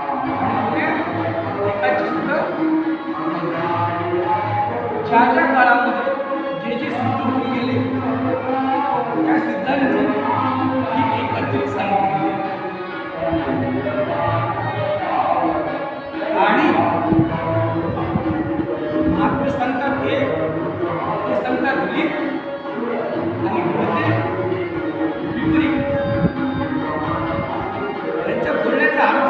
आणि एकाची सुद्धा ज्या ज्या काळामध्ये जे जे सिद्ध होऊन गेले त्या सिद्धांनी ही एक अतिरिक्त सांगितली आणि महात्मे सांगतात एक ते सांगतात रीत आणि घडते विपरीत. त्यांच्या बोलण्याचा अर्थ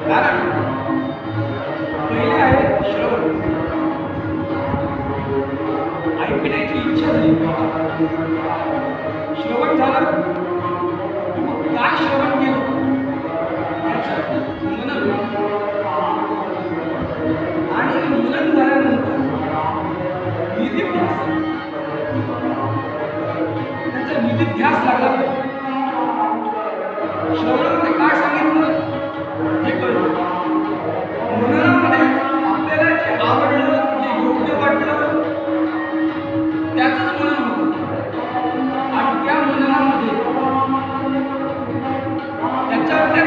कारण पहिले आहे श्रवण, ऐकण्याची इच्छा झाली पाहिजे. श्रवण झालं की मग काय श्रवण केलं याचं मनन, आणि मनन झाल्यानंतर निधिध्यास, त्याचा निधिध्यास लागला पाहिजे. श्रवणामध्ये काय सांगितलं हे कळतं, मननामध्ये आपल्याला जे आवडलं जे योग्य वाटलं त्याचंच मनन होतं. आणि त्या मननामध्ये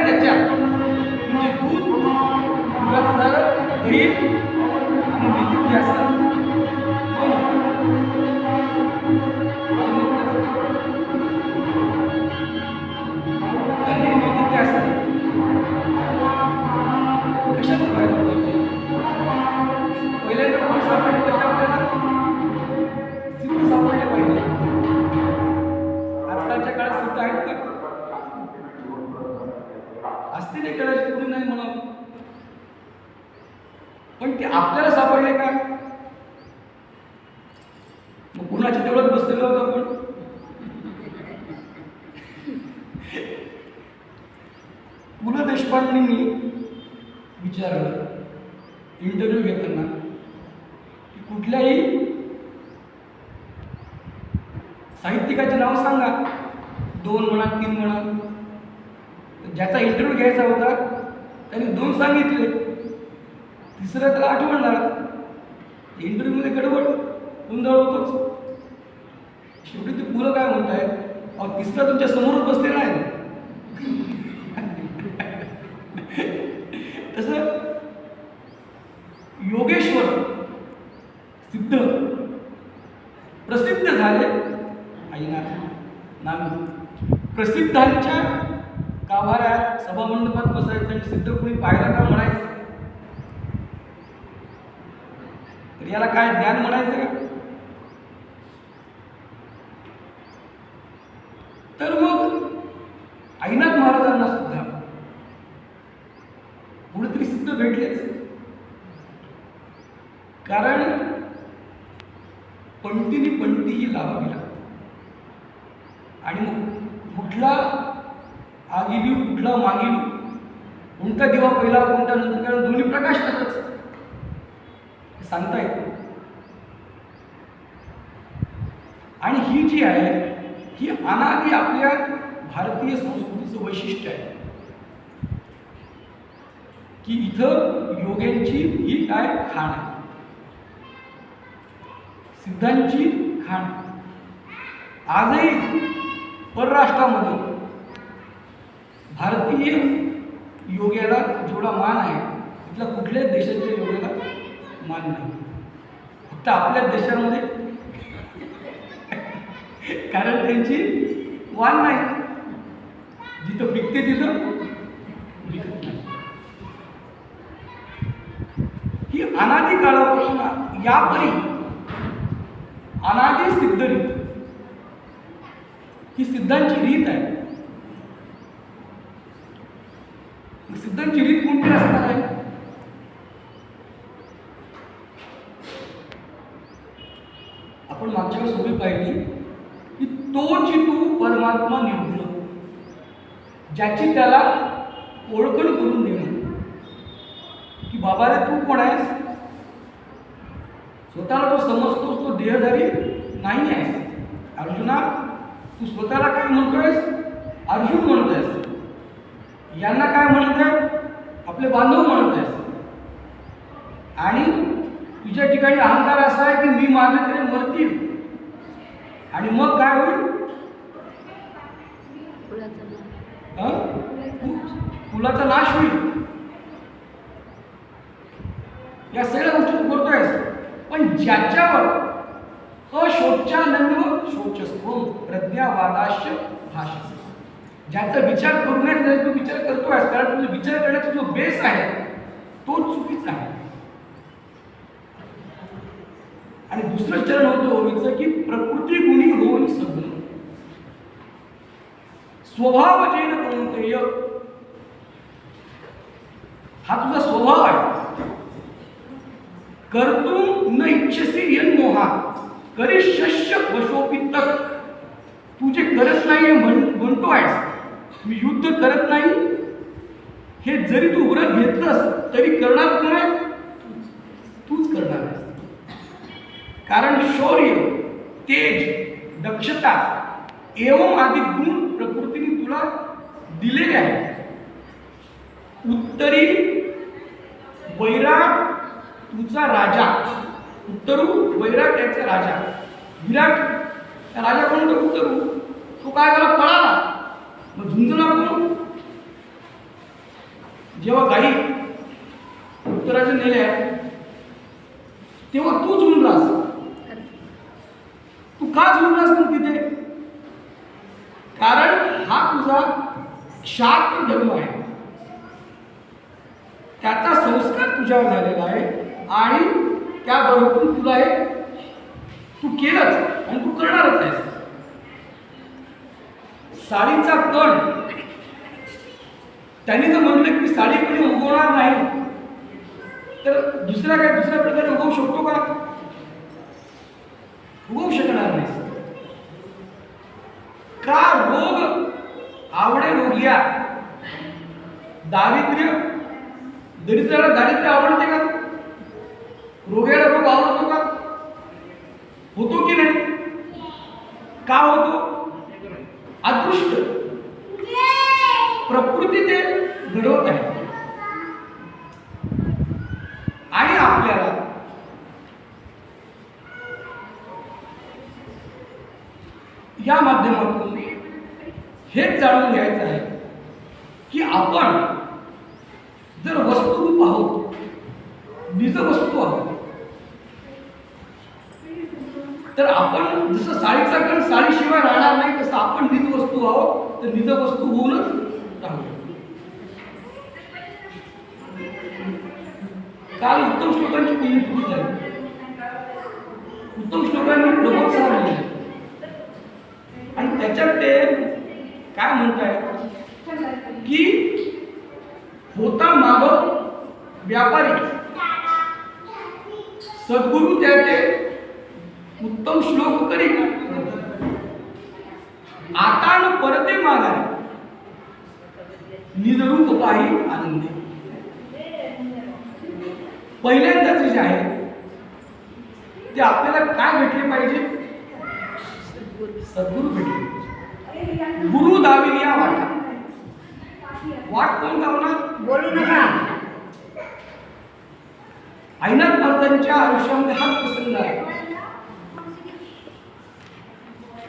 त्याच्यात म्हणजे दुधाचं झालं दही आणि निधिध्यास कशात व्हायला पाहिजे. पहिल्यांदा कोण सापडले पाहिजे आपल्याला, सिद्ध सापडले पाहिजे. आजकालच्या काळात सिद्ध आहेत का? असते ते कदाचित, कोणी नाही म्हणावं, पण ते आपल्याला सापडले का? मग कुणाच्या तेवढंच बसलेलो होतो आपण. पु ल देशपांडेंनी विचारलं इंटरव्ह्यू घेताना की कुठल्याही साहित्यिकाचे नाव सांगा, 2 म्हणा 3 म्हणा. ज्याचा इंटरव्ह्यू घ्यायचा होता त्याने 2 सांगितले, तिसरं त्याला आठवण झाला. इंटरव्ह्यूमध्ये गडबड गोंधळ होतोच. शेवटी ते मुलं काय म्हणतायत, अहो तिसरा तुमच्या समोरच बसलेला आहे. तसं योगेश्वर सिद्ध प्रसिद्ध झाले आईनाथ नामी. प्रसिद्धांच्या गाभाऱ्यात सभामंडपात बसायचं आणि सिद्ध कोणी पाहिला का म्हणायचं, तर याला काय ज्ञान म्हणायचं का? तर मग आईनाथ महाराजांना सुद्धा कुणीतरी सिद्ध भेटलेच. कारण पंक्तीने पंक्तीही लावावी लागते. आणि मग कुठला आगिली कुठला मागिली, कोणता दिवा पहिला कोणता नंतर, कारण दोन्ही प्रकाशतातच सांगता येते. आणि ही जी आहे ही अनादी आपल्या भारतीय संस्कृतीचं वैशिष्ट्य आहे की इथं योग्यांची ही काय खाण आहे, सिद्धांची खाण. आजही परराष्ट्रामध्ये भारतीय योग्याला जेवढा मान आहे तिथल्या कुठल्याच देशाच्या योग्याला मान नाही. फक्त आपल्याच देशामध्ये, कारण त्यांची वाण नाही, जिथं पिकते तिथं विकत नाही. ही अनादी काळापासून यापरी अनादी सिद्ध रीत, ही सिद्धांची रीत आहे. सिद्धांची रीत कोणती असणार आहे? आपण मागच्या वेळेस उभी पाहिली की तो चितू परमात्मा निर्गुण, ज्याची त्याला ओळखण करून देणं की बाबा रे तू कोण आहेस. स्वतःला जो समजतोस तो देहधारी नाही आहेस. अर्जुना तू स्वतःला काय म्हणतोयस? अर्जुन म्हणतोयस. यांना काय म्हणत आहेत? आपले बांधव म्हणत आहेस. आणि तुझ्या ठिकाणी अहंकार असा आहे की मी माझे तरी मरतील आणि मग काय होईल? कुलाचा नाश होईल. या सगळ्या गोष्टी तू करतोयस, पण ज्याच्यावर अशोच्यानन्व शोचस्त्वं प्रज्ञावादाश्च भाषते, ज्याचा विचार करण्याचा तू विचार करतोयस, कारण तुझा विचार करण्याचा जो बेस आहे तो चुकीचा आहे. आणि दुसरं चरण होतं ओवीचं की प्रकृती गुणी होऊन सगुण स्वभाव जेन कौंतेय, हा तुझा स्वभाव आहे. कर्तुम न इच्छसी यन्मोहा करिष्यश्य वशोपितक, तू जे करत नाही म्हणतो आहेस, मी युद्ध करत नाही, हे जरी तू व्रत घेतलंस तरी करणार कोण आहे? तूच करणार आहेस. कारण शौर्य, तेज, दक्षता एवं आदी गुण प्रकृतीने तुला दिलेले आहेत. उत्तरी वैराग तुझा राजा, उत्तरू वैराग याचा राजा, विराट राजा कोण? उत्तरू. तो काय झाला? पळाला. मग झुंजला कोण? जेव्हा गाई उत्तराच्या नेल्या तेव्हा तू झुंजलास. तू का झुंजलास मग तिथे? कारण हा तुझा क्षात्र धर्म आहे, त्याचा संस्कार तुझ्यावर झालेला आहे आणि त्याबरोबर तुला हे तू केलंच आणि तू करणारच आहेस. साडीचा कण, त्यांनी जर म्हणलं की साडी कधी उगवणार नाही, तर दुसऱ्या प्रकारे उगवू शकतो का? उगवू शकणार नाही. का? रोग आवडे रोगिया, दरिद्राला दारिद्र्य आवडते का? रोग्याला रोग आवडतो का? होतो की नाही? का होतो? अदृष्ट प्रकृती ते घडवत आहे. आणि आपल्याला या माध्यमातून हेच जाणून घ्यायचं आहे की आपण जर वस्तुरूप आहोत, निज वस्तू आहोत, तर आपण जसं साडीचा कण साडीशिवाय राहणार नाही, तसं आपण निज वस्तू आहोत, तर निज वस्तू होऊनच राहू. काल उत्तम श्लोकांची पुण्यतिथी झाली. उत्तम श्लोकांनी प्रबोध सांगितले आणि त्याच्यात ते काय म्हणतायत की होता मागव व्यापारी, सद्गुरु त्याचे उत्तम श्लोक करी, आता न परते मागारी, निजरूप पाही आनंदी. पहिल्यांदाच जे आहे ते आपल्याला काय भेटले पाहिजे? सद्गुरु भेटले. गुरु दाविली या वाटा. वाट कोण दावणार? बोलू नका. ऐनाथ महाराजांच्या आयुष्यामध्ये हा प्रसंग आहे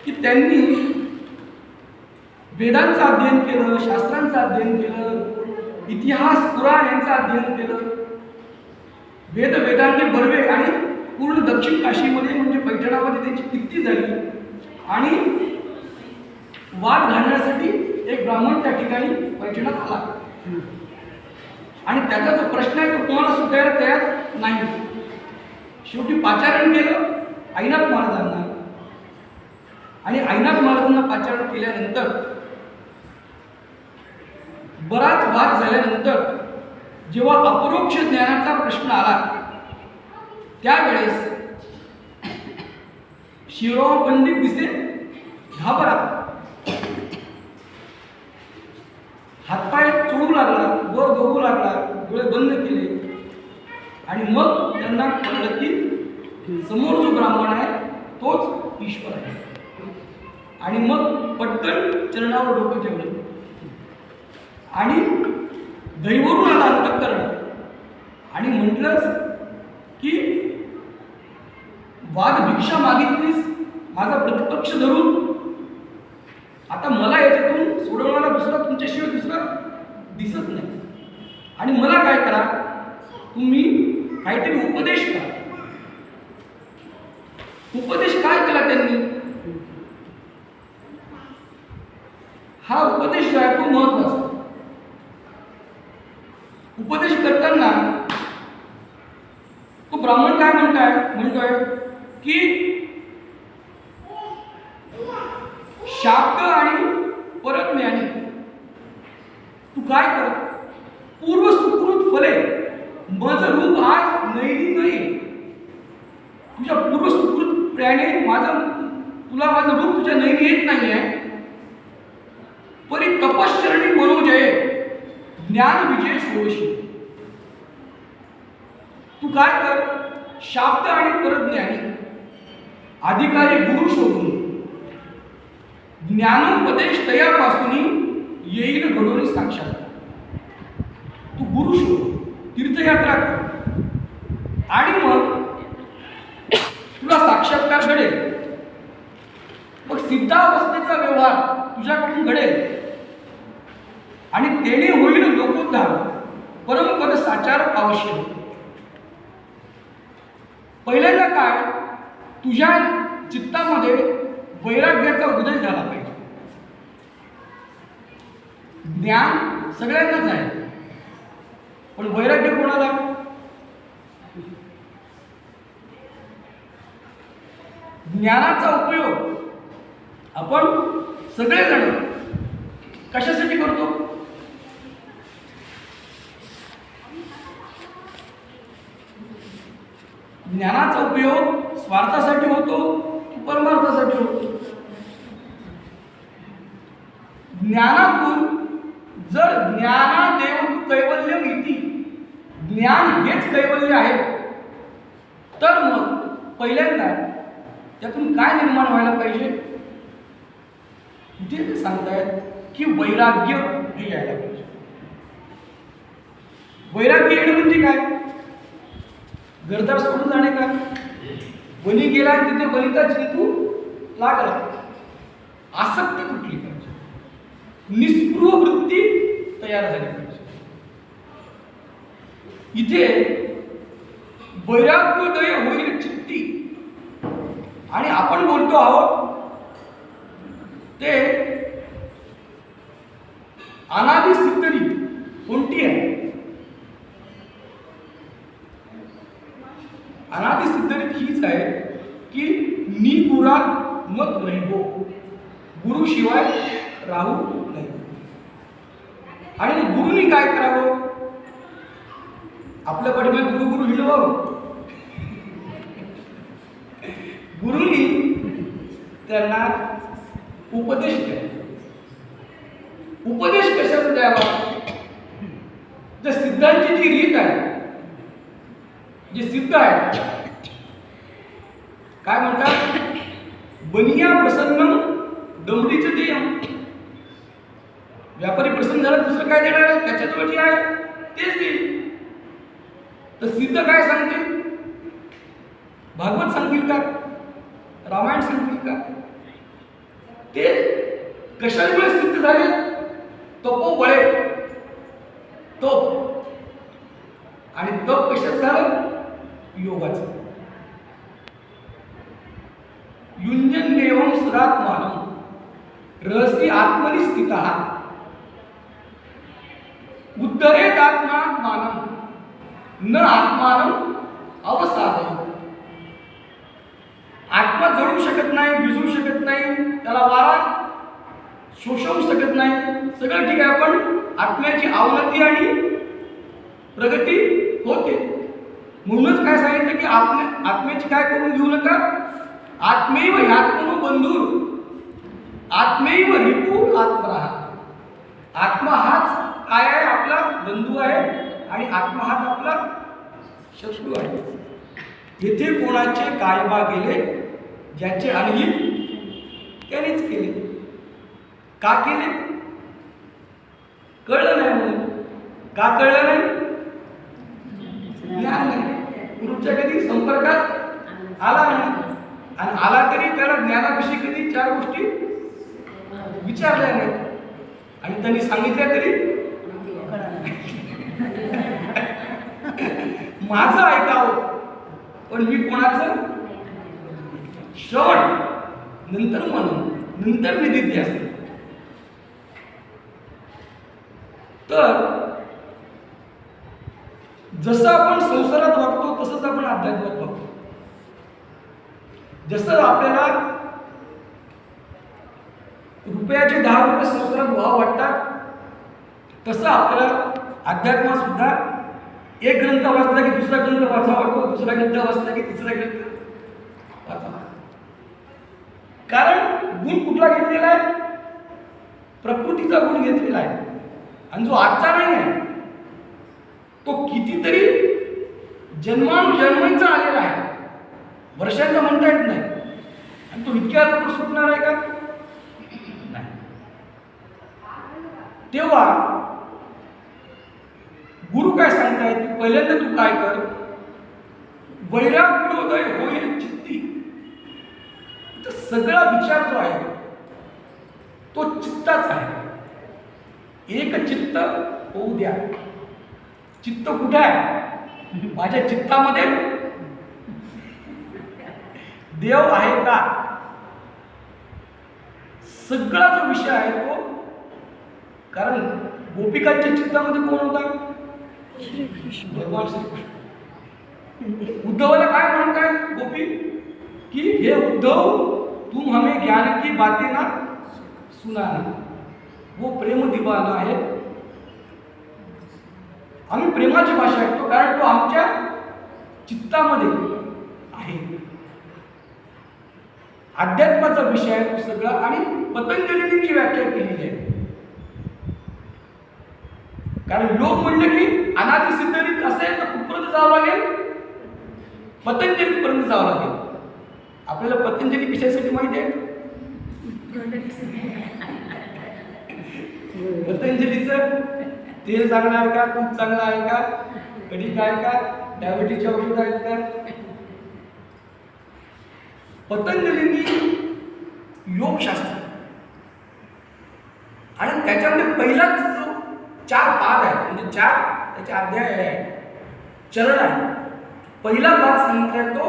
की त्यांनी वेदांचं अध्ययन केलं, शास्त्रांचं अध्ययन केलं, इतिहास पुराण यांचं अध्ययन केलं, वेदांचे बर्वे आणि पूर्ण दक्षिण काशीमध्ये म्हणजे पैठणामध्ये त्यांची कीर्ती झाली. आणि वाद घालण्यासाठी एक ब्राह्मण त्या ठिकाणी पैठणात आला आणि त्याचा जो प्रश्न आहे तो कोणाला सुटायला तयार नाही. शेवटी पाचारण केलं ऐनाथ महाराजांना आणि ऐनाथ महाराजांना पाचारण केल्यानंतर बराच वाद झाल्यानंतर जेव्हा अपरोक्ष ज्ञानाचा प्रश्न आला त्यावेळेस शिवराव पंडित दिसे घाबरा, हातपाय चोळू लागला, वर बघू लागला, डोळे बंद केले आणि मग त्यांना कळलं की समोर जो ब्राह्मण आहे तोच ईश्वर आहे. आणि मग पटकन चरणावर डोकं ठेवलं आणि दैवरून आला अंतःकरण आणि म्हटलंच की वाद भिक्षा मागितलीस माझा प्रतिपक्ष धरून, आता मला याच्यातून सोडवणारा दुसरा तुमच्याशिवाय दुसरा दिसत नाही. आणि मला काय करा, तुम्ही काहीतरी उपदेश करा. उपदेश काय केला त्यांनी? हा उपदेश जो आहे तो महत्वाचा. उपदेश करताना तो ब्राह्मण काय म्हणतोय की शाक्त आणि परज्ञानी तू काय कर, पूर्व सुकृत फले मज रूप आज नैनी नाही. तुझ्या पूर्व सुकृत प्रेणे तुला माझं रूप तुझ्या नैनी येत नाहीये. परी तपश्चरणी मनोजय ज्ञान विजय शोषी. तू काय कर, शाब्द आणि परज्ञानी अधिकारी गुरु शोधून ज्ञानोपदेश तयापासून येईल घडून साक्षात. तू गुरु शोध, तीर्थयात्रा कर आणि मग तुला साक्षात्कार घडेल. मग सिद्धावस्थेचा व्यवहार तुझ्याकडून घडेल आणि तेने होईल लोकोद्धार परमपद साचार आवश्यक. पहिल्यांदा काय, तुझ्या चित्तामध्ये वैराग्याचा उदय झाला पाहिजे. ज्ञान सगळ्यांनाच आहे, पण वैराग्य कोणाला? ज्ञानाचा उपयोग आपण सगळेजण कशासाठी करतो? ज्ञानाचा उपयोग स्वार्थासाठी होतो की परमार्थासाठी होतो? ज्ञानातून जर ज्ञानादेव कैवल्यम इति, ज्ञान हेच कैवल्य आहे, तर मग पहिल्यांदा त्यातून काय निर्माण व्हायला पाहिजे? इथे ते सांगतायत की वैराग्य हे यायला पाहिजे. वैराग्य येणं म्हणजे काय? घरदार सोडून जाणे का? वनी गेला तिथे वनिता चिंतू लागला. आसक्ती कुठली पाहिजे? निस्पृह वृत्ती तयार झाली पाहिजे. इथे वैराग्योदय होईल चित्ती. आणि आपण बोलतो आहोत ते अनादि सिद्धरी कोणती आहे? अनादि सिद्धरीत हीच आहे की निगुरा मत रहिबो, गुरु शिवाय राहू नाही. आणि गुरुनी काय करावं? आपल्या पाठीमागे गुरु गुरु हिंडवावं. गुरुनी त्यांना उपदेश द्यावा. उपदेश कशाचा द्यावा? जर सिद्धांची जी रीत आहे, जे सिद्ध आहे, काय म्हणतात? बनिया प्रसन्न दमडीचं देयम. व्यापारी प्रसन्न झाला, दुसरं काय देणार आहे? त्याच्याजवळ जे आहे तेच देईल. तर सिद्ध काय सांगतील? भागवत सांगतील का? रामायण सांगतील का? ते कशामुळे सिद्ध झाले? तपोबळे. तप. आणि तप कशात झालं? योगाचं. युंजन देवम सदात्मानं रहसी आत्मनि स्थितः उद्धरेत आत्मात्मानं न आत्मानं अवसादय. आत्मा जळू शकत नाही, भिजू शकत नाही, त्याला वारा शोषवू शकत नाही, सगळं ठीक आहे, पण आत्म्याची अवनती आणि प्रगती होते. म्हणूनच काय सांगितलं की आत्म्याची काय करून घेऊ नका? आत्मैव ह्यात्मनो बंधू आत्मैव रिपू आत्मराह. आत्मा हाच काय आहे? आपला बंधू आहे आणि आत्मा हाच आपला शत्रू आहे. येथे कोणाचे कायबा गेले, ज्याचे अनहित त्यानेच केले. का केले? कळलं नाही म्हणून. का कळलं नाही? ज्ञान नाही. गुरुच्या कधी संपर्कात आला नाही, आणि आला तरी त्याला ज्ञानाविषयी कधी चार गोष्टी विचारल्या नाहीत आणि त्यांनी सांगितल्या तरी माझं ऐकावं, पण मी कोणाचं? श्रवण, नंतर मनन, नंतर निदिध्यासन. तर जसं आपण संसारात वागतो तसंच आपण अध्यात्मात वागतो. जसं आपल्याला रुपयाचे 10 रुपये संसारात भाव वाटतात, तसं आपल्याला अध्यात्मात सुद्धा एक ग्रंथ वाचला की दुसरा ग्रंथ वाचा वाटतो, दुसरा ग्रंथ वाचला की तिसरा ग्रंथ वाचा. कारण गुण कुठला घेतलेला आहे? प्रकृतीचा गुण घेतलेला आहे. आणि जो आजचा नाही आहे तो कितीतरी जन्मानुजन्मांचा आलेला आहे, वर्षांचा म्हणता येत नाही. आणि तो इतक्या लवकर सुटणार आहे का? नाही. तेव्हा गुरु काय सांगतायत की पहिल्यांदा तू काय कर, वैराग्योदय होईल चित्ती. तर सगळा विचार जो आहे तो चित्ताच आहे. एक चित्त होऊ द्या. चित्त कुठे आहे? माझ्या चित्तामध्ये देव आहे का? सगळा जो विषय आहे तो, कारण गोपिकांच्या चित्तामध्ये कोण होता? भगवान श्रीकृष्ण. उद्धवाला काय म्हणताय गोपी की हे उद्धव, तुम हमें ज्ञान की बातें ना सुनाना. वो प्रेम दिवाना आहे. आम्ही प्रेमाची भाषा ऐकतो कारण तो आमच्या चित्तामध्ये आहे. अध्यात्माचा विषय आहे तो सगळा. आणि पतंजलींनी जी व्याख्या केलेली आहे, कारण लोक म्हणले की अनादि सिद्धरीत असेल तर कुठपर्यंत जावं लागेल? पतंजलीपर्यंत जावं लागेल. आपल्याला पतंजली कशासाठी माहिती आहे? पतंजलीचं तेल चांगलं आहे का? तूप चांगलं आहे का? कढी आहे का? डायबिटीजचे औषध आहेत का? पतंजलींनी योगशास्त्र आणि त्याच्यामध्ये पहिलाच जो 4 पाद आहेत, म्हणजे 4 त्याचे अध्याय आहे, चरण आहे. पहिला पाद सांगितलाय तो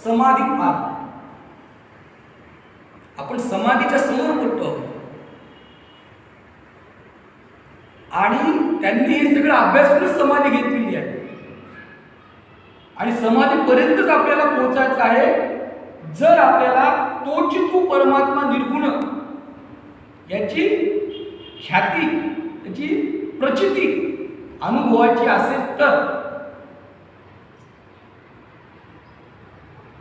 समाधी पाद. आपण समाधीच्या समोर बोलतो आणि त्यांनी हे सगळं अभ्यास करून समाधी घेतलेली आहे. आणि समाधीपर्यंतच आपल्याला पोहोचायचं आहे जर आपल्याला तोची तू परमात्मा निर्गुण याची ख्याती, त्याची प्रचिती अनुभवाची असेल तर.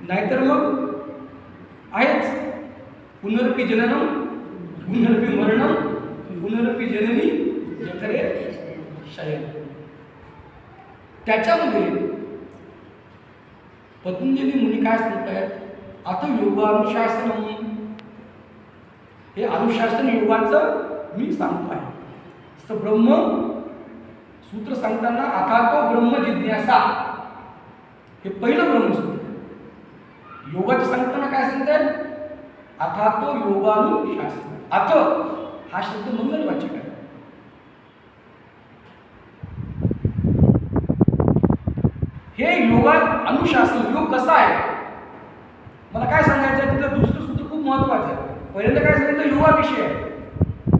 नाहीतर मग आहेच पुनरपी जननम, पुनरपी मरणम, पुनरपी जननी जठरे शयन. त्याच्यामध्ये पतंजली मुनी काय सांगतायत? आता योगानुशासनम, हे अनुशासन योगाचं मी सांगतो आहे. तर ब्रह्म सूत्र सांगताना आता तो ब्रह्म जिज्ञासा, हे पहिलं ब्रह्मसूत्र. योगाचं सांगताना काय सांगतायत? आता तो योगानुशासन. अथ हा शब्द मंगलवाचक आहे. हे योगा अनुशासन, योग कसा आहे मला काय सांगायचं आहे? तिथं दुसरं सूत्र खूप महत्वाचं आहे. पहिल्यांदा काय सांगितलं? योगाविषय आहे.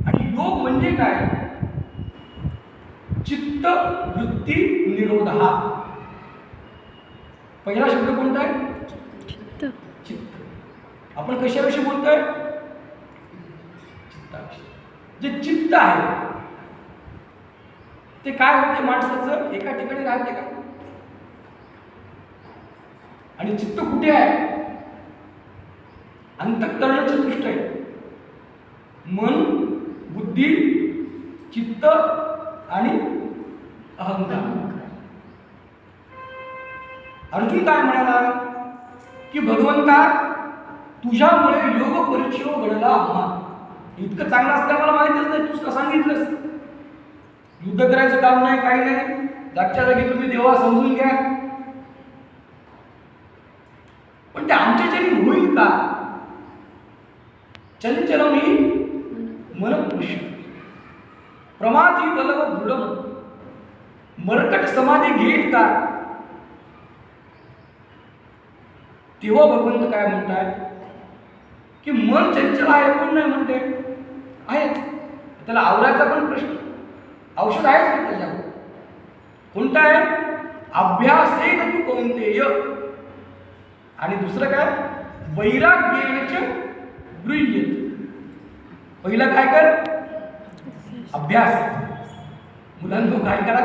आणि योग म्हणजे काय? चित्त वृत्ती निरोध. हा पहिला शब्द कोणता आहे? चित्त. आपण कशाविषयी बोलतोय? चित्ताविषयी. जे चित्त आहे ते काय होते माणसाचं? एका ठिकाणी राहते का? आणि चित्त कुठे आहे? अंतःकरण चतुष्ट आहे. मन, बुद्धी, चित्त आणि अहंकार. अर्जुन काय म्हणाला की भगवंता तुझ्यामुळे योग परिचय घडला आम्हा. इतकं चांगलं असतं मला माहितीच नाही, तू सांगितलंस. युद्ध करायचं काम नाही, काही नाही, जागच्या जागी तुम्ही देवा समजून घ्या. पण ते आमच्याच्याने होईल का? चंचलम ही मनपुरुष प्रमाथी बलव दृढम. मरकट समाधी घेईल का? तेव्हा भगवंत काय म्हणतात की मन चंचल आहे, कोण नाही म्हणते, आहेच. त्याला आवरायचा पण प्रश्न, औषध आहेच का त्याच्यावर? कोणता आहे? अभ्यासेन तू कौंतेय. आणि दुसरं काय? वैराग्येच गृह्यते. पहिलं काय कर? अभ्यास. मुलांनो काय करा?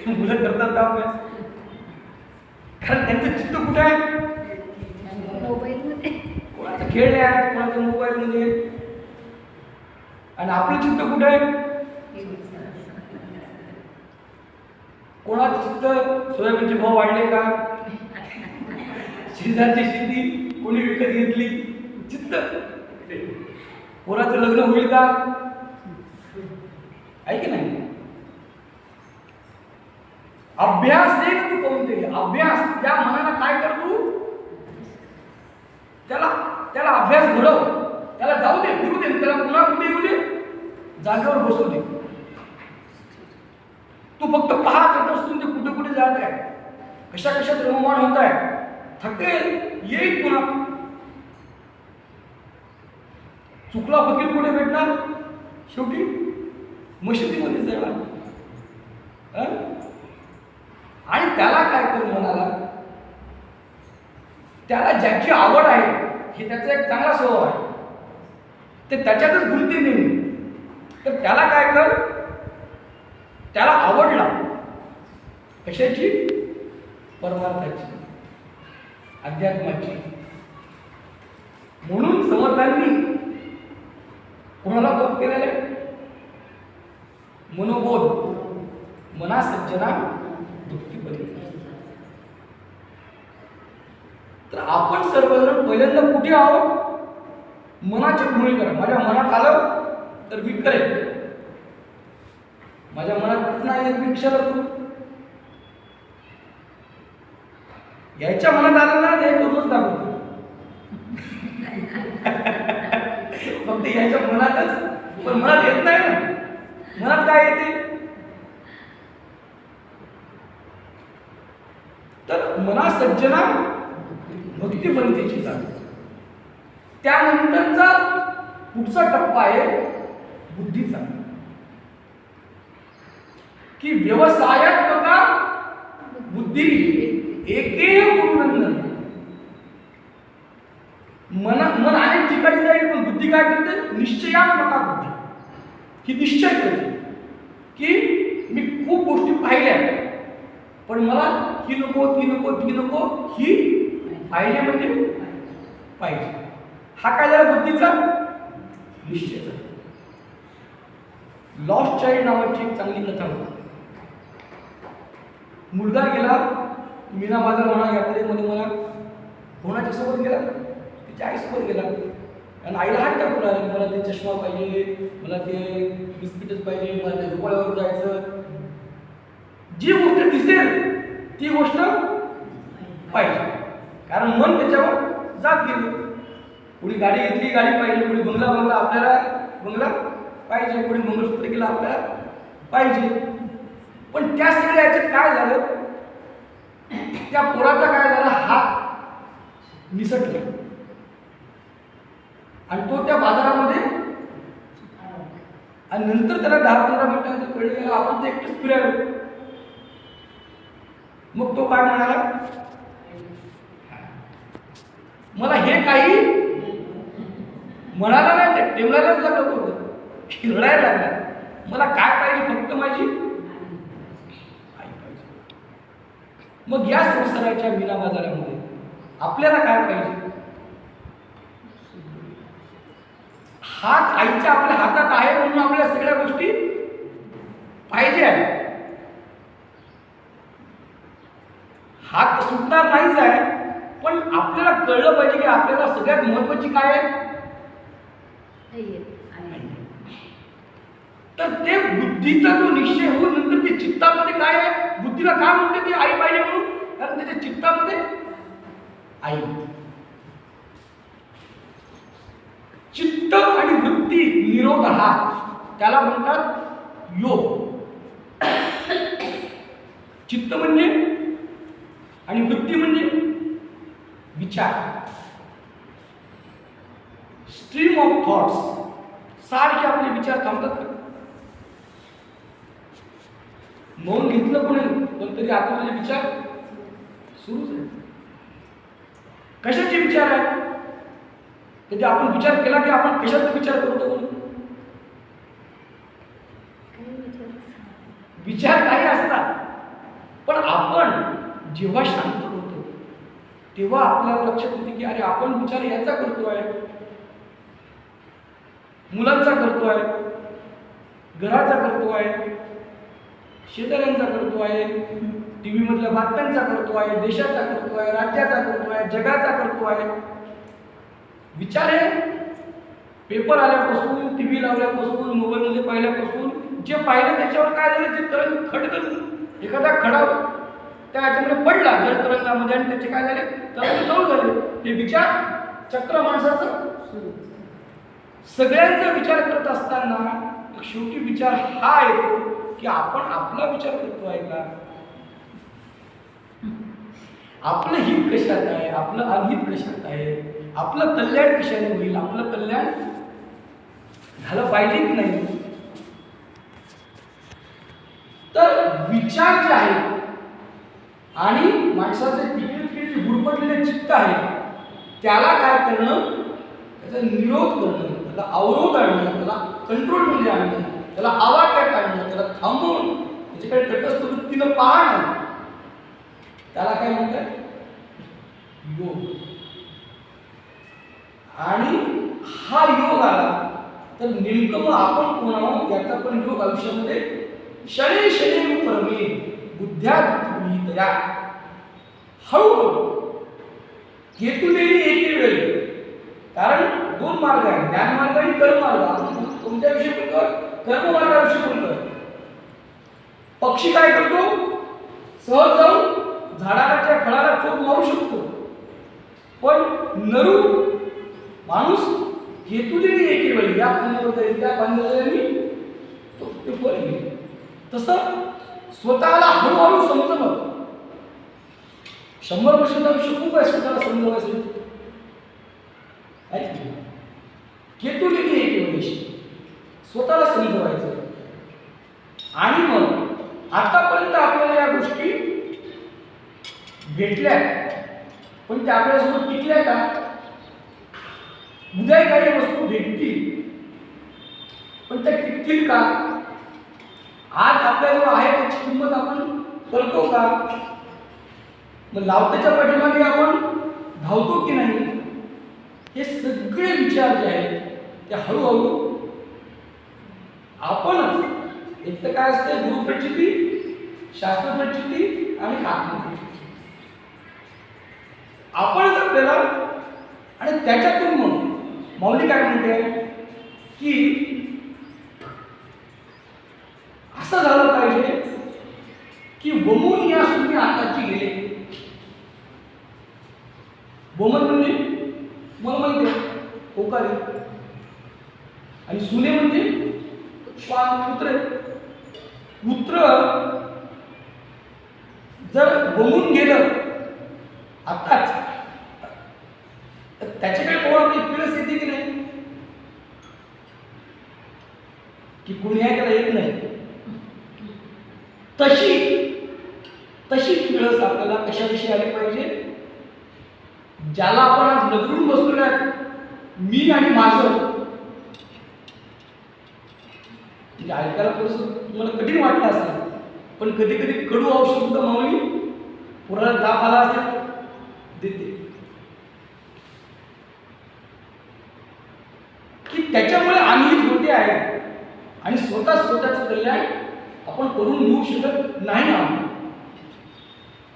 मुलं करतात का अभ्यास? कारण त्यांचं चित्त कुठे आहे? मोबाईलमध्ये. कोणाचं खेळ आहे, कोणाचं मोबाईलमध्ये. आणि आपलं चित्त कुठे आहे? कोणाचं चित्त सोयाबीनचे भाव वाढले का, शेजारची शेती कोणी विकत घेतली, चित्त. पोराचं लग्न होईल का, आहे की नाही? अभ्यास नाही तू कोणते अभ्यास. त्या मनाला काय कर तू? त्याला अभ्यास घडव, त्याला जाऊ दे, फिरू दे, त्याला पुन्हा कुठे येऊ दे, जागेवर बसू दे. तू फक्त पाहत असतो ते कुठे कुठे जात आहे, कशा कशात रममाण होत आहे, थकेल, येईल पुन्हा. चुकला फकीर कुठे भेटणार? शेवटी मशिदीमध्ये जाणार. आणि त्याला काय कर म्हणाला, त्याला ज्याची आवड आहे, हे त्याचा एक चांगला स्वभाव आहे, ते त्याच्यातच गुंतते नेहमी. तर त्याला काय कर, त्याला आवडला कशाची? परमार्थाची, अध्यात्माची. म्हणून समर्थांनी कोणाला बोध केलेले? मनोबोध. मना सज्जना दुःखी बळी. तर आपण सर्वजण पहिल्यांदा कुठे आहोत? मनाची गुणी करा. माझ्या मनात आलं तर मी करेल, माझ्या मनात नाही मी कशाला करू? याच्या मनात आलं ना ते करूनच दाखवतो. फक्त याच्या मनातच, पण मनात येत नाही ना. मनात काय येते? तर मना सज्जना भक्तिमंतीची जाण. त्यानंतरचा पुढचा टप्पा आहे बुद्धीचा, की व्यवसायात्मका बुद्धी एकेव गुरुनंदन. मन अनेक ठिकाणी जाईल, पण बुद्धी काय करते? निश्चयात्मका बुद्धी. ही निश्चय करते की मी खूप गोष्टी पाहिल्या, पण मला ही नको, ती नको, ती नको, ही पाहिजे म्हणजे पाहिजे. हा काय झाला? बुद्धीचा निश्चय. लॉस्ट चाइल्ड नावाची एक चांगली कथा होती. मुलगा गेला मीना बाजार म्हणा यात्रेमध्ये, मला कोणाच्या सोबत गेला? त्याच्या आईसोबत गेला. आणि आईला हात टाकून राहिला, मला ते चष्मा पाहिजे, मला ते बिस्किटच पाहिजे, मला ते रुपयावर जायचं. जी गोष्ट दिसेल ती गोष्ट पाहिजे, कारण मन त्याच्यावर जात गेलं. कोणी गाडी घेतली, गाडी पाहिजे. कोणी बंगला, आपल्याला बंगला पाहिजे. कोणी मंगळसूत्र केलं, आपल्याला पाहिजे. पण त्या सगळ्या याच्यात काय झालं? त्या पोराचा काय झाला? हात निसटला आणि तो त्या बाजारामध्ये. आणि नंतर त्याला 10-15 मिनिटांचं कळलं आपण ते एकटेच फिरायलो. मग तो काय म्हणाला? मला हे काही म्हणाला नाही, ते टेबलालाच लागलं, तो रडायला लागला. मला काय पाहिजे? फक्त माझी आई पाहिजे. मग या संसाराच्या मीना बाजारामध्ये आपल्याला काय पाहिजे? हात आईच्या आपल्या हातात आहे म्हणून आपल्या सगळ्या गोष्टी पाहिजे आहे. हात सुटणार नाहीच आहे, पण आपल्याला कळलं पाहिजे की आपल्याला सगळ्यात महत्वाची काय आहे? तर ते बुद्धीचा जो निश्चय होऊन नंतर ते चित्तामध्ये काय आहे? बुद्धीला काय म्हणते ती आई पाहिजे म्हणून? कारण त्याच्या चित्तामध्ये आई. चित्त आणि वृत्ती निरोध हा त्याला म्हणतात योग. चित्त म्हणजे आणि वृत्ती म्हणजे विचार, स्ट्रीम ऑफ थॉट्स, सारखे आपले विचार थांबतात का? मौन घेतलं कोणी पण तरी आपले विचार सुरूच आहे. कशाचे विचार आहेत? कधी आपण विचार केला की आपण कशाचा विचार करतो? विचार काही असतात, पण आपण जेव्हा शांत होतो तेव्हा आपल्याला लक्षात येते की अरे आपण विचार याचा करतोय, मुलांचा करतोय, घराचा करतोय, शेजाऱ्यांचा करतोय, टीव्ही मधल्या बातम्यांचा करतोय, देशाचा करतोय, राज्याचा करतोय, जगाचा करतोय. विचार हे पेपर आल्यापासून, टीव्ही लावल्यापासून, मोबाईलमध्ये पाहिल्यापासून जे पाहिलं त्याच्यावर काय झालं, जे तरंग खडकन एखादा खडा त्या याच्यामध्ये पडला जल तरंगामध्ये आणि त्याचे काय झाले, तरंग जवळ झाले. हे विचार चक्र माणसाचं सुरू. सगळ्यांचा विचार करत असताना शेवटी विचार हा येतो की आपण आपला विचार करतो आहे का? आपलं हित कशात आहे, आपलं अहित कशात आहे, आपलं कल्याण कशाने होईल, आपलं कल्याण झालं पाहिजे की नाही. तर विचार जे आहे आणि माणसाचे पिढी गुरपटलेले चित्त आहे त्याला काय करणं, त्याचा निरोध करणं, त्याला अवरोध आणणं, त्याला कंट्रोलमध्ये आणणं, त्याला आवाक्यात आणणं, त्याला थांबवून त्याच्याकडे तटस्थ वृत्तीनं पाहणं, त्याला काय म्हणतात? योग. आणि हा योग आला तर नेमकं मग आपण कोण आहोत याचा पण योग आयुष्यामध्ये शने शने प्रमे बुद्ध्या तया हळूहळू हेतूनेही एके वेळी. कारण दोन मार्ग आहेत, ज्ञान मार्ग आणि कर्म मार्ग. आपण कोणत्या विषयी बोलतोय? कर्म मार्गाविषयी बोलतोय. पक्षी काय करतो? सहज जाऊन झाडाच्या फळाला चोच मारू शकतो, पण नरू माणूस हेतूने एके वेळी या पांढऱ्या त्या पांढऱ्याने तो ते फळ घेईल. तसं स्वतःला हळूहळू समजलं. 100 वर्षाचं आयुष्य खूप आहे स्वतःला समजवायचं. हेतूने एके वेळी स्वतःला समजवायचं. आणि मग आतापर्यंत आपल्याला या गोष्टी भेटल्या, पण त्या आपल्यासोबत टिकल्या का? उद्या काही वस्तू भेटतील, पण त्या टिकतील का? आज आपल्याजवळ आहे त्याची किंमत आपण करतो का? मग लावताच्या पाठीमागे आपण धावतो की नाही? हे सगळे विचार जे आहेत ते हळूहळू आपणच, एक तर काय असते, गुरुप्रचिती, शास्त्रप्रचिती आणि आत्मप्रचिती. आपणच आपल्याला, आणि त्याच्यातून मग मौली काय म्हणते की असं झालं पाहिजे की वमून या शून्य आताची गेले. वमन म्हणजे मला माहिती आहे होकारी, आणि सुने म्हणजे श्वान, पुत्र. पुत्र जर वमून गेलं आताच तर त्याच्याकडे कोण आपली पिळस येते की नाही? की कुणी आहे त्याला येत नाही. तशी पिळस आपल्याला कशाविषयी आली पाहिजे? ज्याला आपण आज नगरून बसलेलो आहे, मी आणि माझं. म्हणजे ऐकायला थोडंसं तुम्हाला कठीण वाटलं असेल, पण कधी कधी कडू औषध सुद्धा माऊली पोराला ताप आला असेल देते. की त्याच्यामुळे आम्ही होते आहे आणि स्वतःचं कल्याण आपण करून घेऊ शकत नाही ना.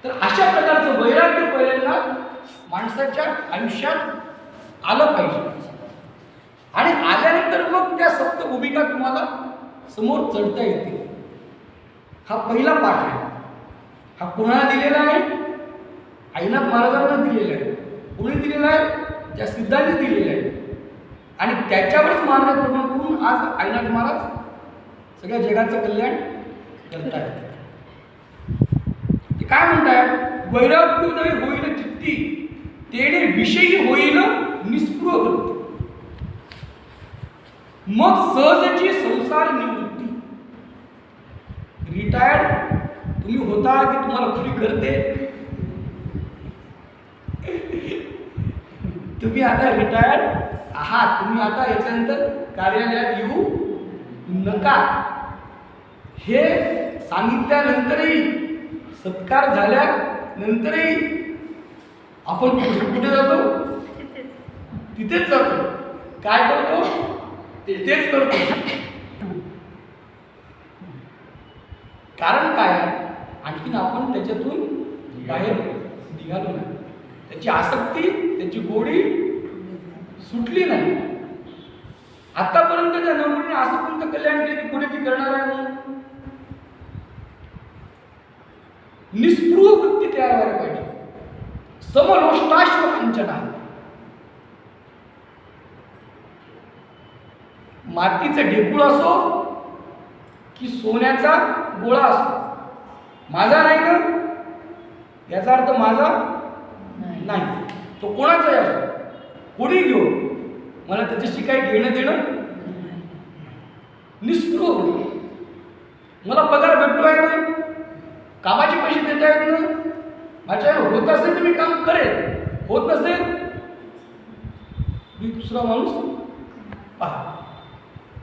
तर अशा प्रकारचं वैराग्य पहिल्यांदा माणसाच्या आयुष्यात आलं पाहिजे, आणि आल्यानंतर मग त्या सप्त भूमिका तुम्हाला समोर चढता येते. हा पहिला पाठ आहे. हा कोणाला दिलेला आहे? आईनाथ महाराजांना दिलेला आहे. कोणी दिलेला आहे? त्या सिद्धांनी दिलेला आहे. आणि त्याच्यावरच मार्गक्रमण करून आज आईनाथ महाराज सगळ्या जगाचं कल्याण करतात. ते काय म्हणतात? वैराग्योदय होईल चित्ती तेने विषयी होईल निस्पृह वृत्ती. मग सहजची संसार निवृत्ती. रिटायर्ड तुम्ही होता की तुम्हाला खुली करते. तुम्ही आता रिटायर्ड आहात. तुम्ही आता याच्यानंतर कार्यालयात येऊ नका हे सांगितल्यानंतरही, सत्कार झाल्यानंतरही आपण कुठे जातो? तिथेच जातो. काय करतो? तेच करतो. कारण काय? आणखीन आपण त्याच्यातून बाहेर निघालो नाही. त्याची आसक्ती, त्याची गोडी सुटली नाही. आतापर्यंत त्या नोकरीने असं कोणतं कल्याण केली पुढे ती करणार आहे म्हणून? निस्पृह वृत्ती तयार व्हायला पाहिजे. समलोष्टाश्व कांचना. मातीचं ढेकूळ असो की सोन्याचा गोळा असो, माझा नाही ना याचा अर्थ माझा नाही. तो कोणाचाही असो, कोणी घेऊ, मला त्याच्याशी काही घेणं देणं. निस्पृह. मला पगार भेटतो आहे ना, कामाचे पैसे देता आहेत ना, माझ्या होत असेल तर मी काम करेल, होत नसेल मी दुसरा माणूस पहा.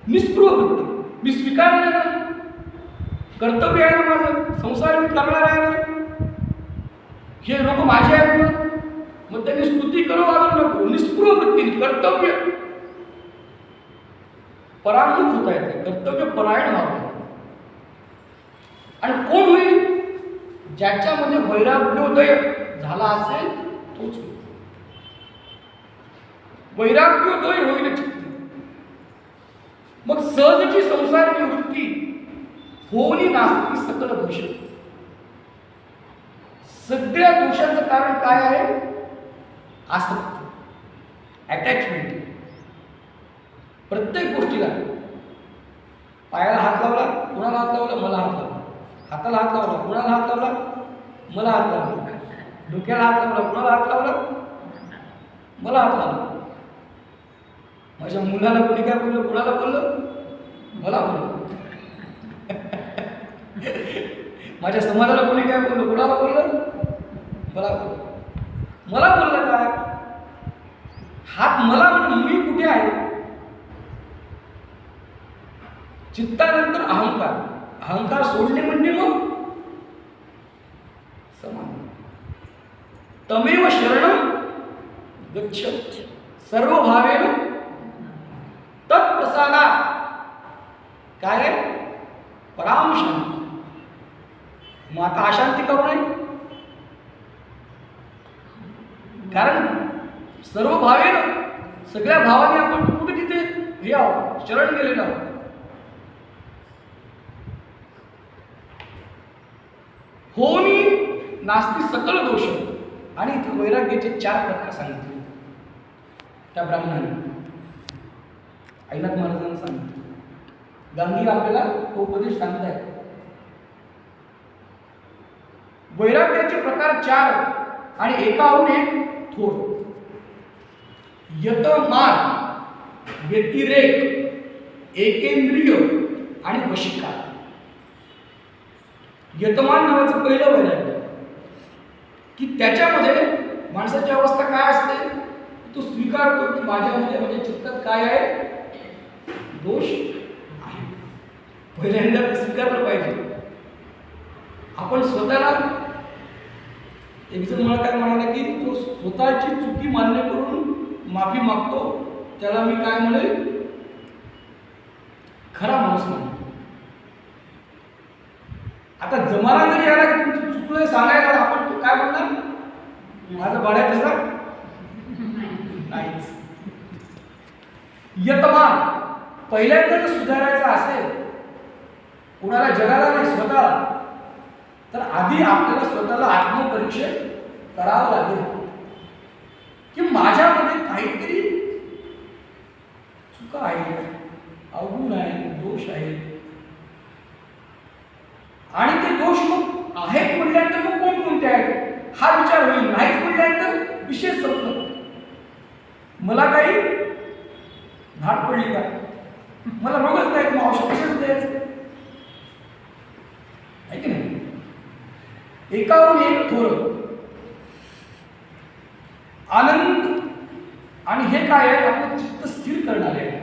निस्पृह वृत्ती. मी स्वीकारलं ना, कर्तव्य आहे ना माझं, संसार मी करणार आहे ना, हे लोक माझे आहेत ना, मग त्यांनी स्तुती करो आलो नको. निस्पृह वृत्ती, कर्तव्य परांमुख होता येते, कर्तव्य परायण व्हावं. आणि कोण होईल? ज्याच्यामध्ये वैराग्योदय झाला असेल तोच होईल. वैराग्योदय होईल चित्त. मग सहजची संसार निवृत्ती होणी नास्ती सकल दोष. सगळ्या दोषांचं कारण काय आहे? आसक्ती, अटॅचमेंट. प्रत्येक गोष्टीला, पायाला हात लावला, कुणाला हात लावला? मला हात लावला. हाताला हात लावला, कुणाला हात लावला? मला हात लावला. डोक्याला हात लावला, कुणाला हात लावला? मला हात लावला. माझ्या मुलाला कोणी काय बोललं? कुणाला बोललं? मला बोललं. माझ्या समाजाला कोणी काय बोललं? कुणाला बोललं? मला बोललं. मला बोललं काय? हात मला म्हणून मी कुठे आहे? चित्तानंतर अहंकार. अहंकार सोडणे म्हणजे मग समान. तमेव शरणं गच्छ सर्व भावेन तत्प्रसादा. काय आहे? पराम शांती. मग आता अशांती करू नये, कारण सर्व भावेन, सगळ्या भावाने आपण कुठे तिथे हे आहोत, शरण गेलेलो आहोत. होनी नास्ती सकल दोष. आणि इथे वैराग्याचे 4 प्रकार सांगितले त्या ब्राह्मणाने, ऐनाथ महाराजांना सांगितले. गांधी आपल्याला तो उपदेश सांगताय. वैराग्याचे प्रकार 4 आणि एकाहून एक थोर. यतमान, व्यतिरेक, एकेंद्रिय आणि वशीकार. यतमान नावाचं पहिलं वैराग्य, की त्याच्यामध्ये माणसाची अवस्था काय असते? तो स्वीकारतो की माझ्यामध्ये, माझ्या चित्तात काय आहे? दोष आहे. पहिल्यांदा ते स्वीकारलं पाहिजे. आपण स्वतःला, एक जण मला काय म्हणाला की तो स्वतःची चुकी मान्य करून माफी मागतो, त्याला मी काय म्हणेल? खरा माणूस म्हणतो. आता जमाना जरी आला की तुमचं चुकलंय सांगायला, आपण तो काय म्हणणार? माझं बाळ्या तसा नाहीच. यतमान. पहिल्यांदा जर सुधारायचं असेल कुणाला, जगाला नाही, स्वतःला, तर आधी आपल्याला स्वतःला आत्मपरीक्षण करावं लागेल की माझ्यामध्ये काहीतरी चुका आहे, अवगुण आहे, दोष आहे. आणि ते दोष मग आहेत म्हटल्यानंतर मग कोणकोणते आहेत हा विचार होईल. नाहीच म्हटल्यानंतर विशेष संपलं. मला काही धाड पडली का? मला रोगच नाही, मग औषध कशाच द्यायचं आहे की नाही? एकाहून एक थोर आनंद. आणि हे काय आहे? आपलं चित्त स्थिर करणारे आहे.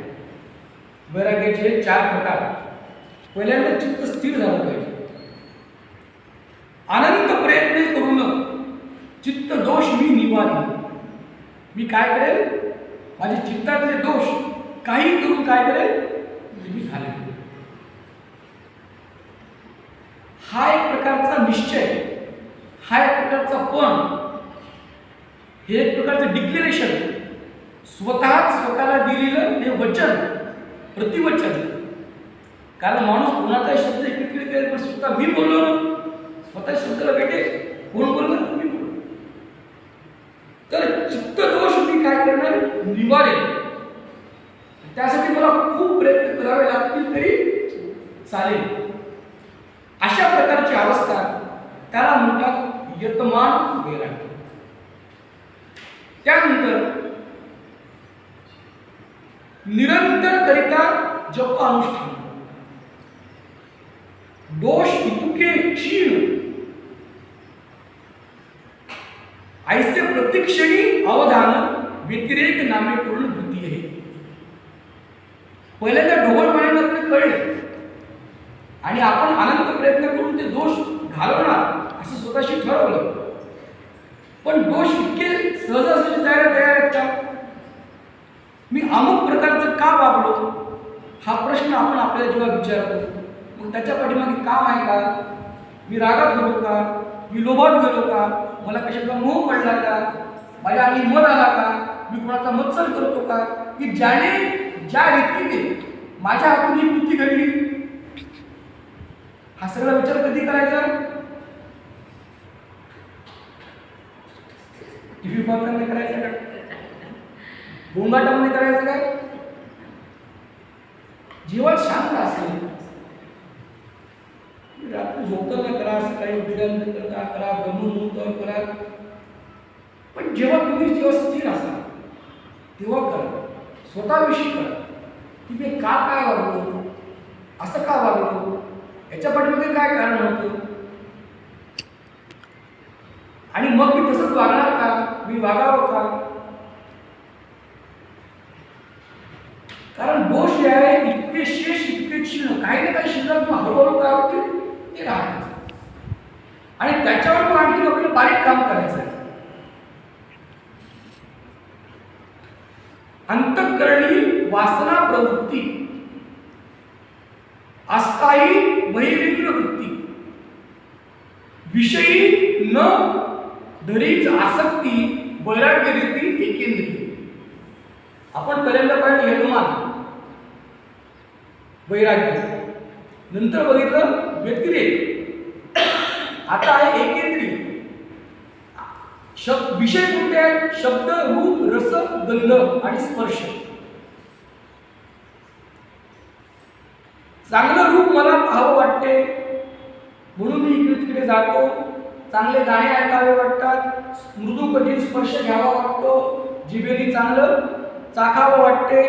वैराग्याचे 4 प्रकार. पहिल्यांदा चित्त स्थिर झालं पाहिजे. अनंत प्रयत्न करून चित्त दोष मी निवारी. मी काय करेल? माझे चित्तातले दोष काही करून काय करेल? मी घालेल. हा एक प्रकारचा निश्चय, हा एक प्रकारचा पण, हे एक प्रकारचं डिक्लेरेशन. स्वतःला दिलेलं हे वचन, प्रतिवचन. कारण माणूस कोणाचाही शब्द इकडे करेल, पण स्वतः मी बोललो ना, स्वतः शब्दाला भेटे. कोण बोललो? मी बोललो. तर चित्तदोष मी काय करणार? निवारेल. त्यासाठी मला खूप प्रयत्न करावे लागतील तरी चालेल. अशा प्रकारची अवस्था त्याला म्हणतात यतमान वैराग्य. त्यानंतर निरंतर करिता जप अनुष्ठान. दोष इतुके क्षीण ऐसे प्रतिक्षणी अवधान व्यतिरेक नामे पूर्ण बुद्धी आहे. पहिल्यांदा ढोबळपणाने आपले कळले आणि आपण अनंत प्रयत्न करून ते दोष घालवणार असं स्वतःशी ठरवलं. पण दोष इतके सहजासहजी जायला तयार आहेत का? मी अमुक प्रकारचं का वागलो हा प्रश्न आपण आपल्याला जेव्हा विचारतो, मग त्याच्या पाठीमागे काम आहे का? मी रागात गेलो का? मी लोभात गेलो का? मला कशाचा मोह पडला का? माझ्या आणि मद आला का? मी कोणाचा मत्सर करतो का? की ज्याने ज्या रीतीने माझ्या हातून ही कृती घडली. हा सगळा विचार कधी करायचा? टीव्ही पाहताना करायचा का? गोंगाटामध्ये करायचं काय? जीवन शांत असेल, रात्री झोपताना करा, सकाळी उठल्यानंतर करा, ब्रह्ममुहूर्तावर करा. पण जेव्हा स्थिर असाल तेव्हा करा. स्वतःविषयी करा की मी काय वागलो, असं का वागलो, याच्या पाठीमागे काय कारण होतं, आणि मग मी तसंच वागणार का? मी वागावं का? कारण दोष जे आहे इतके शेष, इतके क्षीण, काही ना काही शिल्लक हळूहळू काय होते ते राहते. आणि त्याच्यावर पण आणखी आपल्याला बारीक काम करायचं आहे. अंतःकरणी वासना प्रवृत्ती, अस्थायी बहिरिंद्र वृत्ती, विषयी न धरीच आसक्ती, वैराग्य रीती एकेंद्रिय. आपण पहिल्यांदा पाहिलं यतमान वैराग्य, नंतर बघितलं व्यतिरेक, आता आहे एकेंद्रिय. विषय कोणते आहेत? शब्द, रूप, रस, गंध आणि स्पर्श. चांगलं रूप मला पाहावं वाटते म्हणून मी इकडे तिकडे जातो. चांगले गाणे ऐकावे वाटतात, मृदू कठीण स्पर्श घ्यावा वाटतो, जिभेने चांगलं चाखावं वाटते.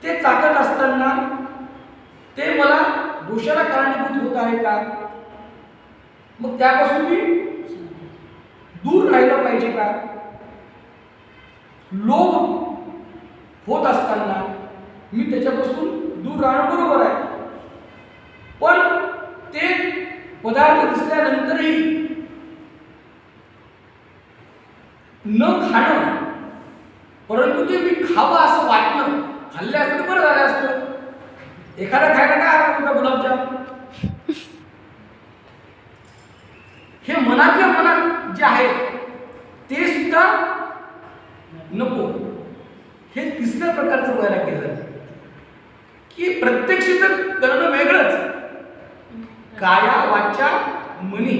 ते चाकत असताना ते मला दोषाला कारणीभूत होत आहे का? मग त्यापासून मी दूर राहिलं पाहिजे का? लोभ होत असताना मी त्याच्यापासून दूर राहणं बरोबर आहे. पण ते पदार्थ दिसल्यानंतरही न खाणं, परंतु ते मी खावं असं वाटणं, खाल्ले असतं तर बरं झालं असतं. एखादा खायला काय अर्थ होता गुलाबजाम? हे मनातल्या मनात जे आहे ते सुद्धा नको. हे तिसऱ्या प्रकारचं वैराग्य झालं की प्रत्यक्षित करणं वेगळंच, काया वाचा मनी.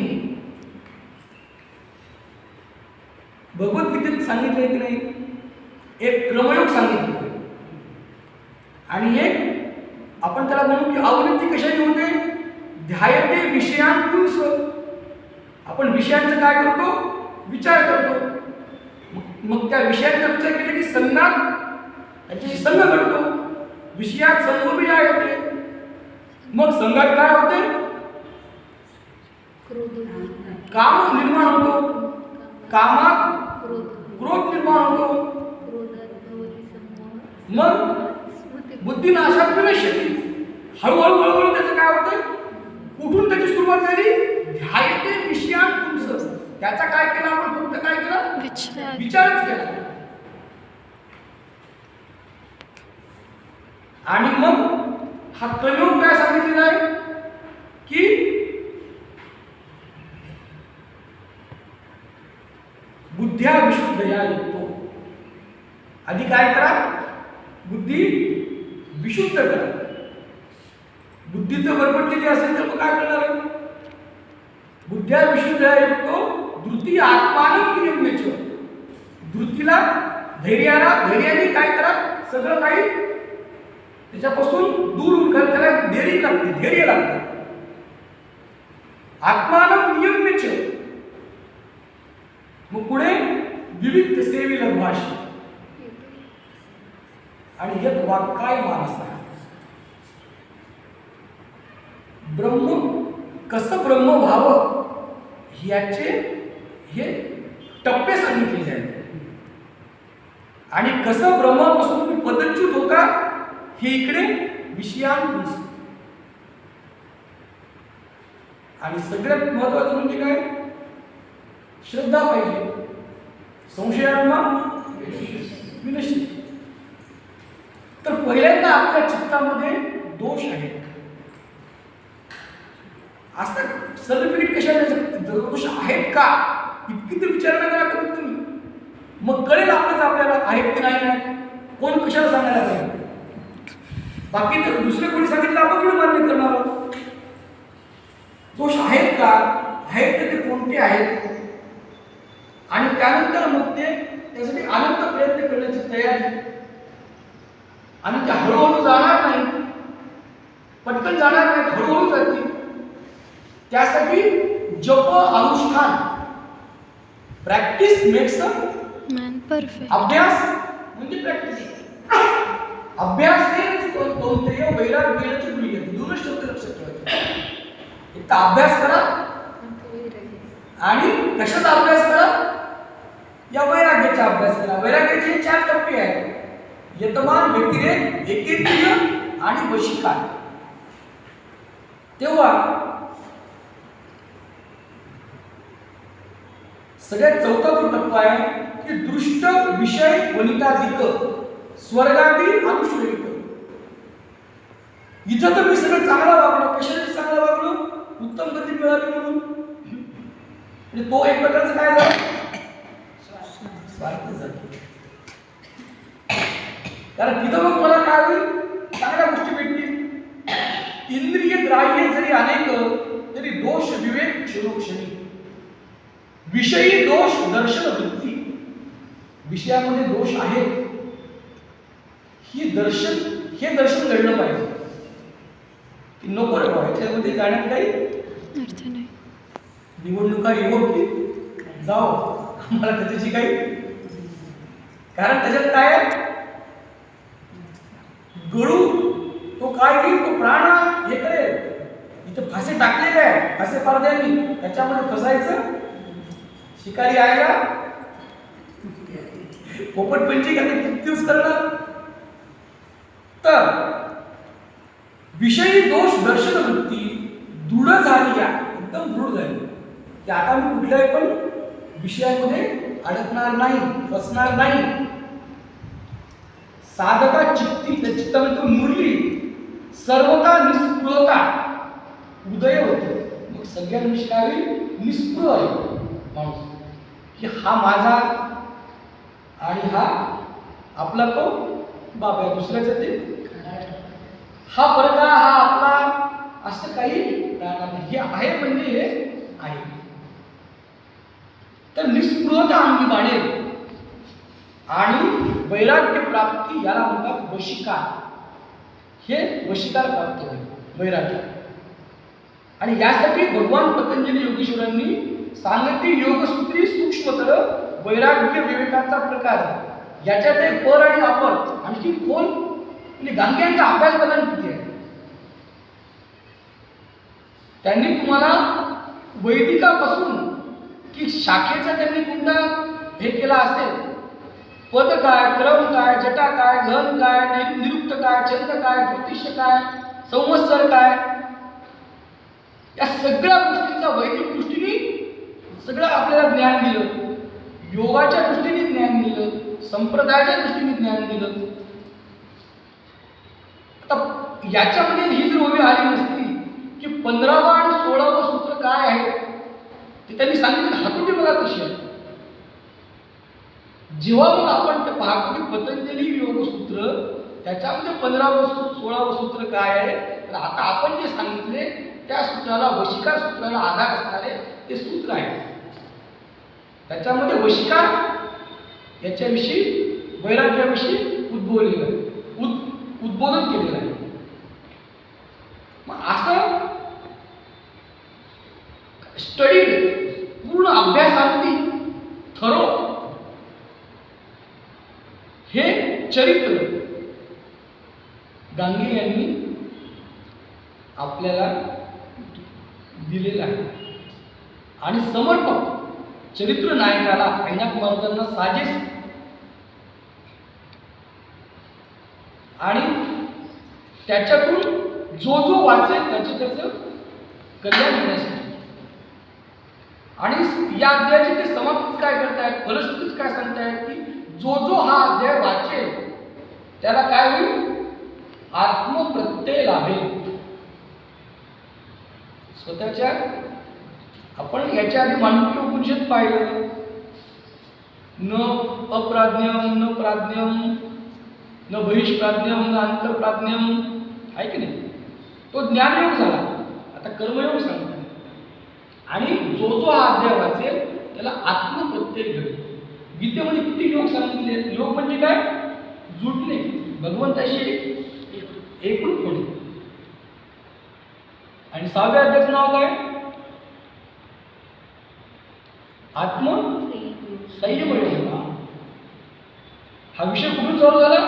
भगवद्गीतेत सांगितलंय की नाही, एक क्रमयोग सांगितलं आणि एक आपण त्याला म्हणू की आवृत्ती कशाने होते? ध्यायते विषयांपुंस. आपण विषयांचं काय करतो? विचार करतो. मग त्या विषयाचा विचार केला की संघात त्याच्याशी संघ घडतो, विषयात संगोपीया येते, मग संघात काय होते? काम निर्माण होतो, कामात क्रोध निर्माण होतो, मग बुद्धिनाशात विनश्यती. हळूहळू हळूहळू त्याचं काय होतं? कुठून त्याची सुरुवात झाली? ध्यायते विषयात पुंस. त्याचा काय केला आपण? फक्त काय केला? विचारच केला. आणि मग हा कलियुग काय सांगितलेला आहे की बुद्ध्या विशुद्धया युक्तो. आधी काय करा? बुद्धी विशुद्ध करा. बुद्धीचं बरबटलेली असेल तर मग काय करणार आहे? बुद्ध्या विशुद्धया युक्तो धृती आत्मानं नियम्यच. धृतीला, धैर्याने काय करा? सगळं काही त्याच्यापासून दूर होऊन कर. त्याला धैर्य लागते, धैर्य लागते. आत्मानं नियम्यच. मग पुढे विविध सेवी लघभाषी आणि यत वाक्काय मानसा. ब्रह्म कसं ब्रह्म व्हावं याचे हे टप्पे सांगितलेले आहेत. आणि कसं ब्रह्मापासून तुम्ही पदच्युत होता हे इकडे विषयांत. आणि सगळ्यात महत्वाचं म्हणजे काय? श्रद्धा पाहिजे. संशयात्मा विनश्यती. तर पहिल्यांदा आपल्या चित्तामध्ये दोष आहेत. असं सर्टिफिकेट कशाला? दोष आहेत का इतकी तर विचारणा करा कमीत कमी. मग कळेल आपल्याला आहेत की नाही आहेत. कोण कशाला सांगायला पाहिजे? बाकी तर दुसरे कोणी सांगितलं आपण किती मान्य करणार आहोत? दोष आहेत का? आहेत तर ते कोणते आहेत? आणि त्यानंतर मग ते त्यासाठी अनंत प्रयत्न करण्याची तयारी. आणि त्या हळूहळू जाणार नाही, पटकन जाणार नाही, हळूहळू जातील. त्यासाठी जप अनुष्ठान, practice makes a man perfect. अभ्यास म्हणजे प्रॅक्टिस. अभ्यास हे कोणते वैराग्याची गुणी आहे. दोनच शब्द लक्षात ठेवायचे. एक तर अभ्यास करा आणि कशाचा अभ्यास करा? या वैराग्याचा अभ्यास करा. वैराग्याचे 4 टप्पे आहेत. यतमान, व्यतिरेक, एकेंद्रिय आणि वशीकार. तेव्हा सगळ्यात चौथा जो टप्पा आहे की दृष्ट विषय वनितादिक स्वर्गादी अनुश्रयित. इथं तर मी सगळं चांगला वागलो. कशासाठी चांगला वागलो? उत्तम गती मिळाली म्हणून. म्हणजे तो एक प्रकारचा काय झाला? स्वार्थ झाला. कारण तिथं मग मला काय होईल? चांगल्या गोष्टी भेटतील. इंद्रिय ग्राह्य जरी अनेक तरी दोष विवेक क्षणोक्षणी. विषयी दोष दर्शन वृत्ती. विषयामध्ये दोष आहेत हे दर्शन घडलं पाहिजे. की नको रे बाबा याच्यामध्ये जाण्यात काही अर्थ नाही. निवडणुका येऊ की जाओ, आम्हाला त्याच्याशी काही. कारण त्याच्यात काय आहे? गळू तो काय घेईल? तो प्राण हे करेल. इथे फासे टाकलेले आहे, फासे पारद्यांनी. त्याच्यामध्ये फसायचं. शिकारी आएगा, पोपट पंची किती यूज करणार. तर विषयी दोष दर्शन वृत्ती दृढ झाली, एकदम दृढ झाली की आता मी कुठल्याही पण विषयामध्ये अडकणार नाही, फसणार नाही. साधका चित्ती, त्या चित्तामध्ये तो मुरली. सर्वता निस्पृहता उदय होतो. मग सगळ्यांविषयी काय होईल? निस्पृह आहे माणूस की हा माझा आणि हा आपला तो बाप आहे. दुसऱ्याचं ते हा फरक हा आपला असं काही राहणार नाही. हे आहे म्हणजे हे आहे. तर निस्पृहता अंगी बाणेल आणि वैराग्य प्राप्ती याला म्हणतात वशीकार. हे वशीकार प्राप्त होईल वैराग्य. आणि यासाठी भगवान पतंजली योगेश्वरांनी सांगितली योगसूत्री सूक्ष्मतर वैराग्य विवेकाचा प्रकार याच्यात एक पर आणि अपर आणखी खोल म्हणजे गांग्यांचा अभ्यास बघा किती आहे. त्यांनी तुम्हाला वैदिकापासून की शाखेचा त्यांनी कोणता हे केला असेल, पद काय, क्रम काय, जटा काय, घन काय, निरुक्त काय, छंद काय, ज्योतिष्य काय, संवत्सर काय, या सगळ्या गोष्टींचा वैदिक दृष्टीने सगळं आपल्याला ज्ञान दिलं, योगाच्या दृष्टीने ज्ञान दिलं, संप्रदायाच्या दृष्टीने ज्ञान दिलं. आता याच्यामध्ये ही जर उभी आली नसती की 15वा आणि 16वा सूत्र काय आहे ते त्यांनी सांगितलं. हातोटी बघा कशी आहे. जेव्हा मग आपण ते पाहतो की पतंजली योगसूत्र त्याच्यामध्ये 15व 16व सूत्र काय आहे, तर आता आपण जे सांगितले त्या सूत्राला वशिकार सूत्राला आधार असणारे ते सूत्र आहे. त्याच्यामध्ये वशिकार याच्याविषयी वैराग्याविषयी उद्बोधलेलं आहे, उद्बोधन केलेलं आहे. मग असं स्टडीड पूर्ण अभ्यासांती थरो हे चरित्र गांगे यांनी आपल्याला दिलेलं आहे. आणि समर्पक चरित्र नायकाला ऐनाक महाराजांना साजेस आणि त्याच्यातून जो जो वाचेल त्याचं कल्याण होण्यासाठी. आणि या अध्यायाची ते समाप्त काय करतायत, फलश्रुतीच काय सांगतायत की जो जो हा अध्याय वाचेल त्याला काय होईल, आत्मप्रत्यय लाभेल. स्वतःच्या आपण याच्या आधी मांडुक्य उपनिषद पाहिलं, न अप्राज्ञम न प्राज्ञम न बहिष्प्राज्ञम न अंतरप्राज्ञम आहे की नाही, तो ज्ञानयोग झाला. आता कर्मयोग सांगतात. आणि जो जो हा अध्याय वाचेल त्याला आत्मप्रत्यय घडेल. गीतेमध्ये किती योग सांगितले. योग म्हणजे काय, जुटणे भगवंताशी एकरूप होणे. आणि 6व्या अध्यायाचं नाव काय, आत्मसंयम योग. हा विषय कुठून चालू झाला,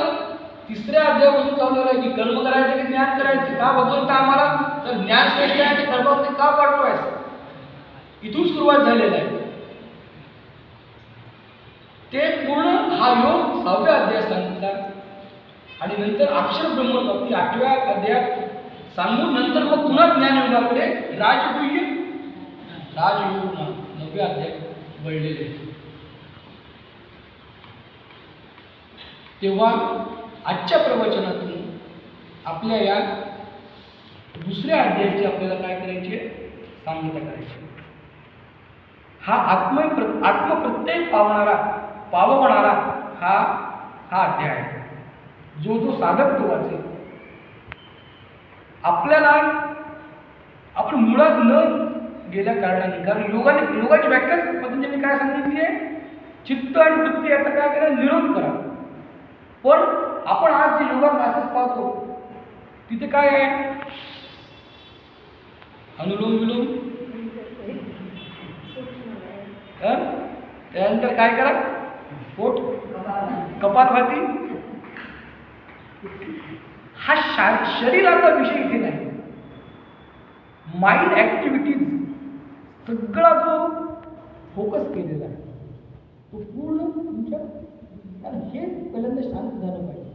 3ऱ्या अध्यायापासून चालू झाला की कर्म करायचं की ज्ञान करायचं. का भगवंत आम्हाला तर ज्ञान श्रेष्ठ आहे ते कर्मामध्ये का पाठवायचं, इथून सुरुवात झालेला आहे. ते पूर्ण हा योग 6व्या अध्यायात सांगितला. आणि नंतर अक्षर ब्रह्मप्राप्ती 8व्या अध्यायात सांगून नंतर मग पुन्हा ज्ञानयोगाकडे राजयोग 9व्या अध्यायात वळलेले. तेव्हा आजच्या प्रवचनातून आपल्या या 2ऱ्या अध्यायाची आपल्याला काय करायचे, सांगता करायची. हा आत्मप्रत्यय पाववणारा हा अध्याय आहे. जो जो साधक तो वाचेल. आपल्याला आपण मुळात न गेल्या कारणाने, कारण योगाची व्याख्या पतंजली काय सांगितली आहे, चित्त आणि वृत्ती याचा काय करा, निरोध करा. पण आपण आज जे योगा क्लासेस पाहतो तिथे काय आहे, अनुलोम विलोम, त्यानंतर काय करा, पोट कपालभाती. हा शरीराचा विषय इथे नाही. माइंड ॲक्टिव्हिटीज सगळा जो फोकस केलेला आहे तो पूर्ण तुमच्या, कारण हे पहिल्यांदा शांत झालं पाहिजे.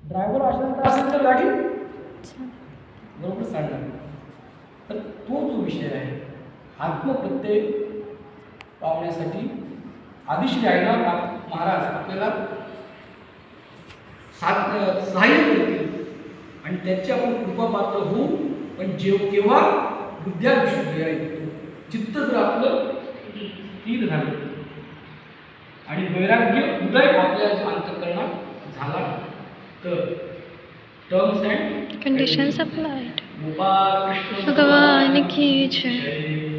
ड्रायव्हर असेल तर गाडी बरोबर चालणार. तर तो जो विषय आहे आत्मप्रत्यय पावण्यासाठी आदिश्री ऐनाक महाराज आपल्याला सहाय्य करतील आणि त्याची आपण कृपा पात्र होऊ. पण केव्हा बुद्ध्या विशुद्धी आहे, चित्त जर आपलं स्थिर झालं आणि वैराग्य उदय आपल्या अंतःकरणात झाला तर terms and conditions applied. Gopal Krishna भगवान की जय.